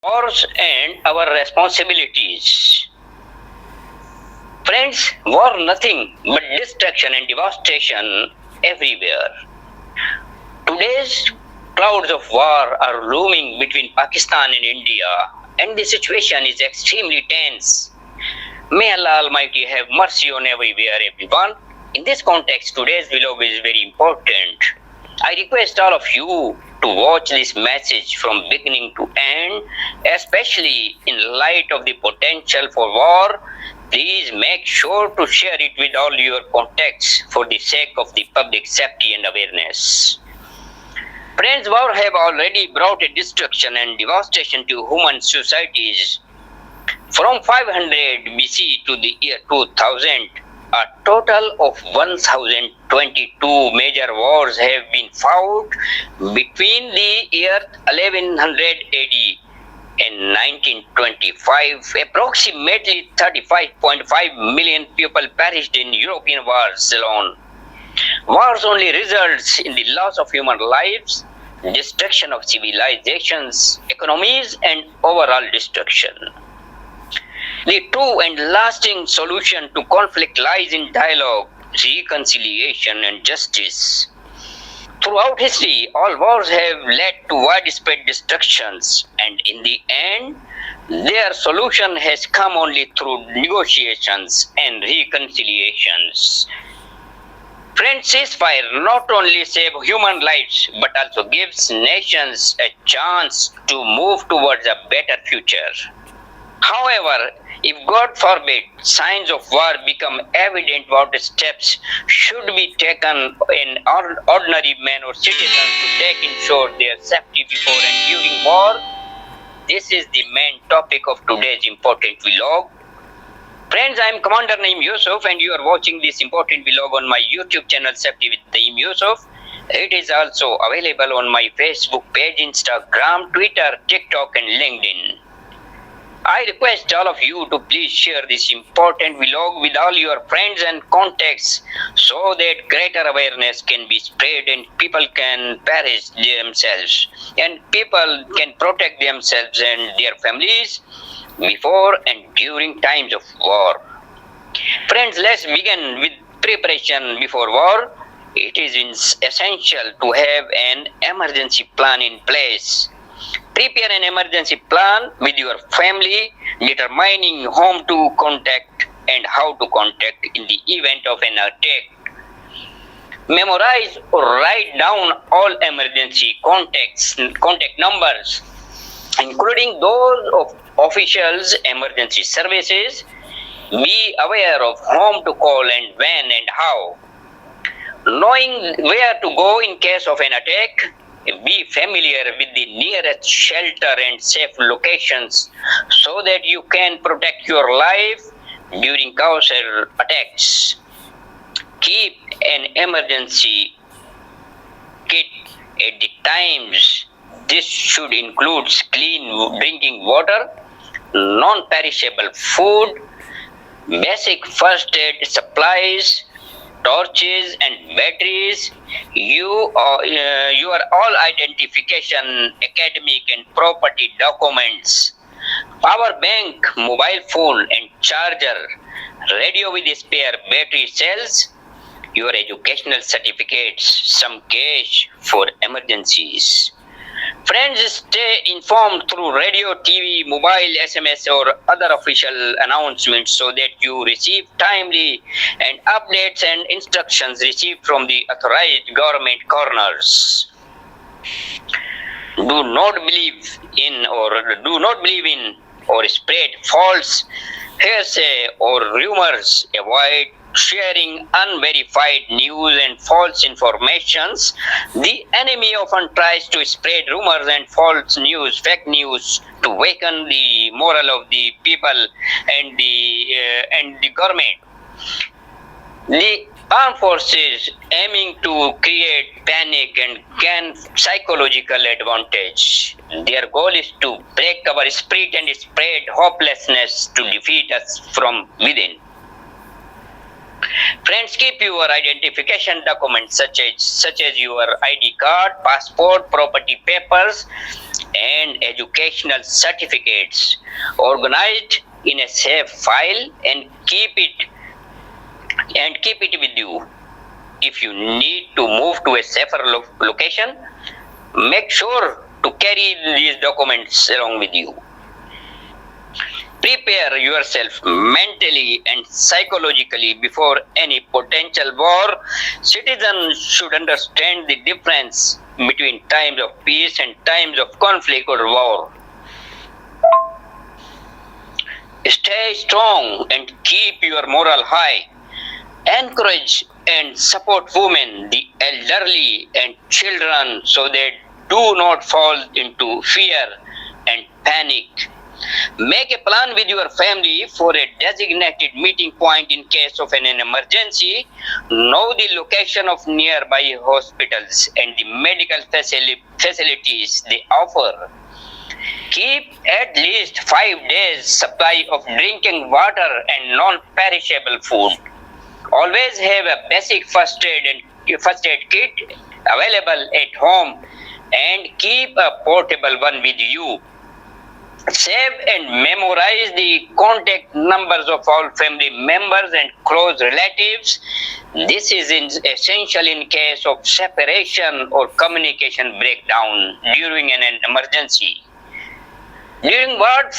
Wars and our responsibilities. Friends, war nothing but destruction and devastation everywhere. Today's clouds of war are looming between Pakistan and India, and the situation is extremely tense. May Allah Almighty have mercy on everyone. In this context, today's vlog is very important. I request all of you to watch this message from beginning to end, especially in light of the potential for war. Please make sure to share it with all your contacts for the sake of the public safety and awareness. Friends, war have already brought a destruction and devastation to human societies. From 500 BC to the year 2000, a total of 1022 major wars have been fought between the year 1100 AD and 1925. Approximately 35.5 million people perished in European wars alone. Wars only results in the loss of human lives, destruction of civilizations, economies, and overall destruction. The true and lasting solution to conflict lies in dialogue, reconciliation, and justice. Throughout history, all wars have led to widespread destructions, and in the end, their solution has come only through negotiations and reconciliations. Friends, ceasefire not only saves human lives but also gives nations a chance to move towards a better future. However, if God forbid signs of war become evident, what steps should be taken in ordinary men or citizens to take ensure their safety before and during war? This is the main topic of today's important vlog. Friends, I am Commander Naeem Yousuf and you are watching this important vlog on my YouTube channel Safety with Naeem Yousuf. It is also available on my Facebook page, Instagram, Twitter, TikTok and LinkedIn. I request all of you to please share this important vlog with all your friends and contacts so that greater awareness can be spread and people can perish themselves and people can protect themselves and their families before and during times of war. Friends, let's begin with preparation before war. It is essential to have an emergency plan in place. Prepare an emergency plan with your family, determining whom to contact and how to contact in the event of an attack. Memorize or write down all emergency contact numbers, including those of officials, emergency services. Be aware of whom to call and when and how. Knowing where to go in case of an attack, be familiar with the nearest shelter and safe locations so that you can protect your life during chaos or attacks. Keep an emergency kit at the times. This should include clean drinking water, non-perishable food, basic first aid supplies, torches and batteries, your all identification, academic and property documents, power bank, mobile phone and charger, radio with spare battery cells, your educational certificates, some cash for emergencies. Friends, stay informed through radio, TV, mobile, SMS or other official announcements so that you receive timely and updates and instructions received from the authorized government corners. Do not believe in or spread false hearsay or rumors. Avoid sharing unverified news and false informations. The enemy often tries to spread rumors and false news, fake news, to weaken the morale of the people and the government. The armed forces aiming to create panic and gain psychological advantage. Their goal is to break our spirit and spread hopelessness to defeat us from within. Friends, keep your identification documents such as your ID card, passport, property papers, and educational certificates organized in a safe file and keep it with you. If you need to move to a safer location, make sure to carry these documents along with you. Prepare yourself mentally and psychologically before any potential war. Citizens should understand the difference between times of peace and times of conflict or war. Stay strong and keep your morale high. Encourage and support women, the elderly, and children so they do not fall into fear and panic. Make a plan with your family for a designated meeting point in case of an emergency. Know the location of nearby hospitals and the medical facilities they offer. Keep at least 5 days supply of drinking water and non-perishable food. Always have a basic first aid kit available at home and keep a portable one with you. Save and memorize the contact numbers of all family members and close relatives. This is essential in case of separation or communication breakdown during an emergency. During war,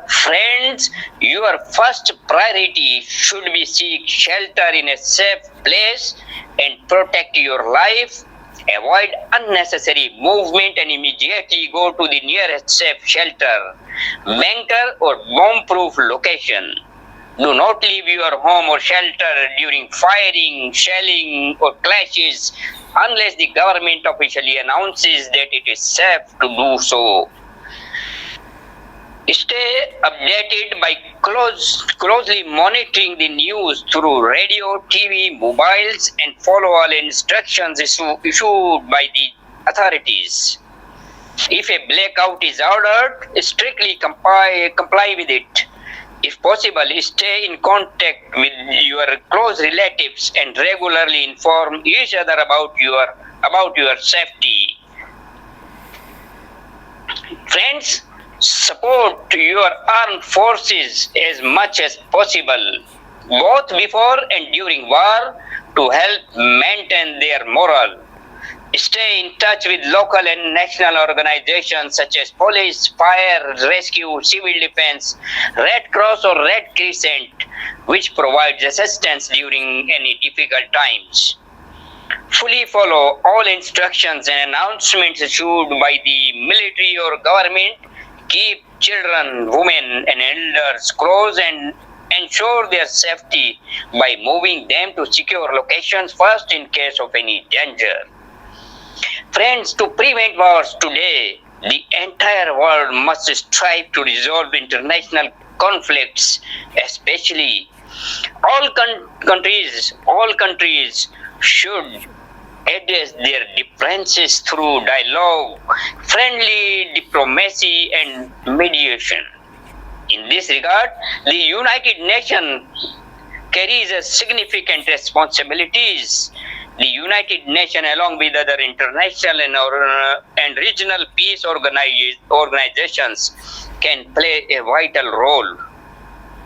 friends, your first priority should be seek shelter in a safe place and protect your life. Avoid unnecessary movement and immediately go to the nearest safe shelter, bunker or bomb-proof location. Do not leave your home or shelter during firing, shelling or clashes unless the government officially announces that it is safe to do so. Stay updated by closely monitoring the news through radio, TV, mobiles, and follow all instructions issued by the authorities. If a blackout is ordered, strictly comply with it. If possible, stay in contact with your close relatives and regularly inform each other about your safety. Friends, support your armed forces as much as possible, both before and during war, to help maintain their morale. Stay in touch with local and national organizations such as police, fire, rescue, civil defense, Red Cross or Red Crescent, which provides assistance during any difficult times. Fully follow all instructions and announcements issued by the military or government. Keep children, women, and elders close and ensure their safety by moving them to secure locations first in case of any danger. Friends, to prevent wars today, the entire world must strive to resolve international conflicts, especially all countries should address their differences through dialogue, friendly diplomacy, and mediation. In this regard, the United Nations carries a significant responsibilities. The United Nations, along with other international and regional peace organizations, can play a vital role.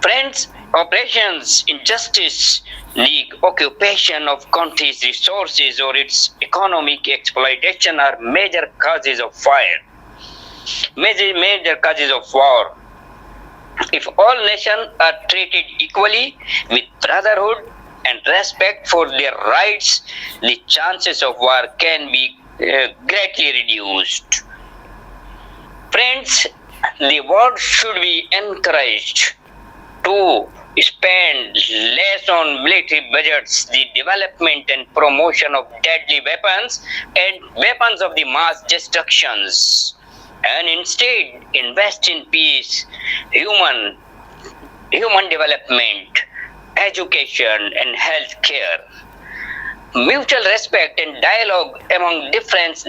Friends, operations, injustice, the occupation of countries' resources or its economic exploitation are major causes of war. If all nations are treated equally with brotherhood and respect for their rights, the chances of war can be greatly reduced. Friends, the world should be encouraged to spend less on military budgets, the development and promotion of deadly weapons and weapons of the mass destructions, and instead invest in peace, human development, education, and health care. Mutual respect and dialogue among different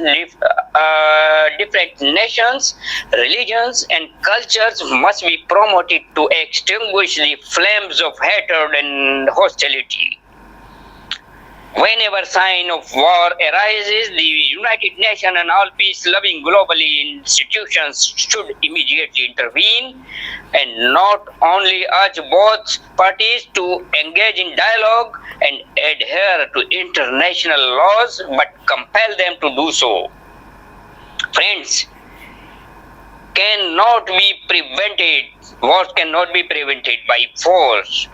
nations, religions, and cultures must be promoted to extinguish the flames of hatred and hostility. Whenever sign of war arises, the United Nations and all peace-loving globally institutions should immediately intervene and not only urge both parties to engage in dialogue and adhere to international laws, but compel them to do so. Friends, wars cannot be prevented by force.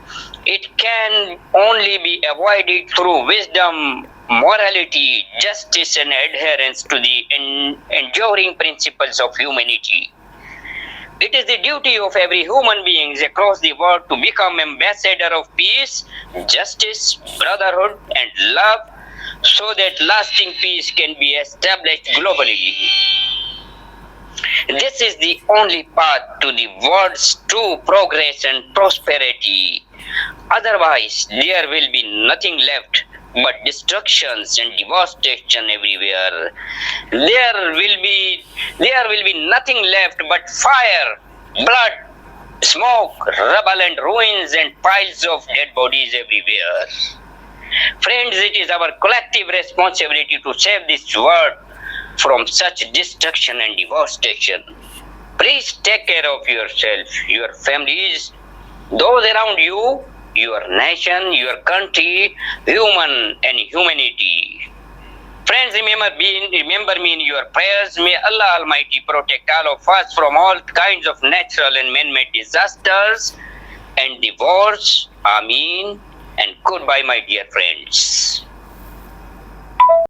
It can only be avoided through wisdom, morality, justice, and adherence to the enduring principles of humanity. It is the duty of every human being across the world to become ambassador of peace, justice, brotherhood, and love, so that lasting peace can be established globally. This is the only path to the world's true progress and prosperity. Otherwise, there will be nothing left but destructions and devastation everywhere. There will be nothing left but fire, blood, smoke, rubble and ruins, and piles of dead bodies everywhere. Friends, it is our collective responsibility to save this world from such destruction and devastation. Please take care of yourself, your families, those around you, your nation, your country, human and humanity. Friends, remember me in your prayers. May Allah Almighty protect all of us from all kinds of natural and man-made disasters and the wars. Ameen. And goodbye, my dear friends.